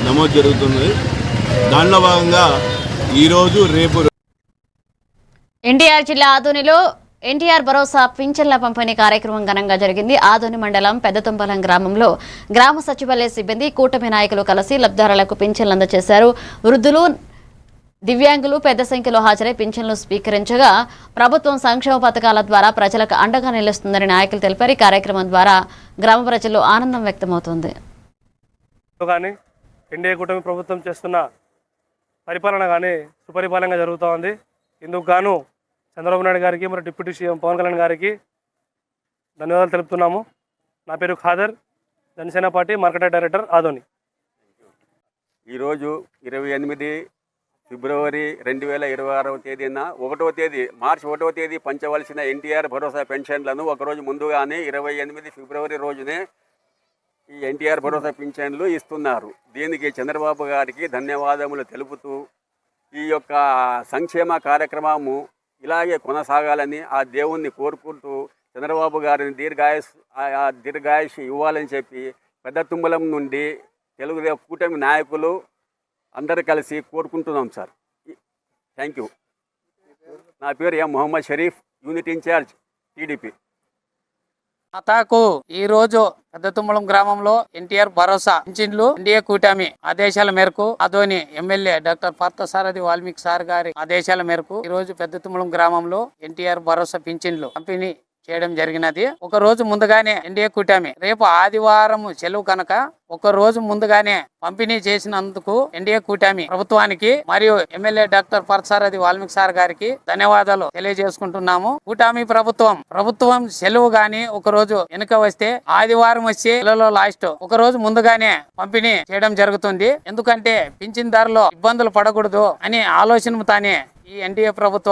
నమోదు జరుగుతుంది. దానిలో భాగంగా ఈరోజు రేపు ఎన్టీఆర్ జిల్లా ఆదోనిలో ఎన్టీఆర్ భరోసా పింఛన్ల పంపిణీ కార్యక్రమం ఘనంగా జరిగింది. ఆదోని మండలం పెద్దతుంబలం గ్రామంలో గ్రామ సచివాలయ సిబ్బంది కూటమి నాయకులు కలిసి లబ్ధిదారులకు పింఛన్లు అందజేశారు. వృద్ధులు దివ్యాంగులు పెద్ద సంఖ్యలో హాజరై పింఛన్లు స్వీకరించగా ప్రభుత్వం సంక్షేమ పథకాల ద్వారా ప్రజలకు అండగా నిలుస్తుందని నాయకులు తెలిపారు. ఈ కార్యక్రమం ద్వారా గ్రామ ప్రజల్లో ఆనందం వ్యక్తమవుతుంది. ఎన్డీఏ కూటమి ప్రభుత్వం చేస్తున్న పరిపాలన కానీ సుపరిపాలనగా జరుగుతూ ఉంది. ఇందుకు గాను చంద్రబాబు నాయుడు గారికి మరియు డిప్యూటీ సీఎం పవన్ కళ్యాణ్ గారికి ధన్యవాదాలు తెలుపుతున్నాము. నా పేరు Khader, Janasena party market director Adoni. ఈరోజు 28 ఫిబ్రవరి 2026వ తేదీన మార్చి 1వ తేదీ పంచవలసిన ఎన్టీఆర్ భరోసా పెన్షన్లను ఒకరోజు ముందుగానే 28 ఫిబ్రవరి రోజునే ఈ ఎన్టీఆర్ భరోసా పింఛన్లు ఇస్తున్నారు. దీనికి చంద్రబాబు గారికి ధన్యవాదములు తెలుపుతూ ఈ యొక్క సంక్షేమ కార్యక్రమము ఇలాగే కొనసాగాలని ఆ దేవుణ్ణి కోరుకుంటూ చంద్రబాబు గారిని దీర్ఘాయుష్ ఇవ్వాలని చెప్పి పెద్ద తుంబలం నుండి తెలుగుదేశం కూటమి నాయకులు అందరూ కలిసి కోరుకుంటున్నాం సార్. Thank you. నా పేరు M Mohammed Sharif, unit incharge TDP. అతాకు ఈ రోజు పెద్దతుమ్మలం గ్రామంలో ఎన్టీఆర్ భరోసా పింఛన్లు ఎన్డీఏ కూటమి ఆదేశాల మేరకు Adoni MLA doctor Parthasarathi Valmiki sir గారి ఆదేశాల మేరకు ఈ రోజు పెద్దతుమ్మలం గ్రామంలో ఎన్టీఆర్ భరోసా పింఛన్లు పంపిణీ చేయడం జరిగినది. ఒక రోజు ముందుగానే ఎన్డీఏ కూటమి రేపు ఆదివారం సెలవు కనుక ఒక రోజు ముందుగానే పంపిణీ చేసినందుకు ఎన్డీఏ కూటమి ప్రభుత్వానికి మరియు MLA doctor Parthasarathi Valmiki sir గారికి ధన్యవాదాలు తెలియజేసుకుంటున్నాము. కూటమి ప్రభుత్వం సెలవు గాని ఒక రోజు వెనుక వస్తే ఆదివారం వచ్చి లాస్ట్ ఒక రోజు ముందుగానే పంపిణీ చేయడం జరుగుతుంది. ఎందుకంటే పింఛన్దారులు ఇబ్బందులు పడకూడదు అనే ఆలోచనతోనే ఈ ఎన్డీఏ ప్రభుత్వం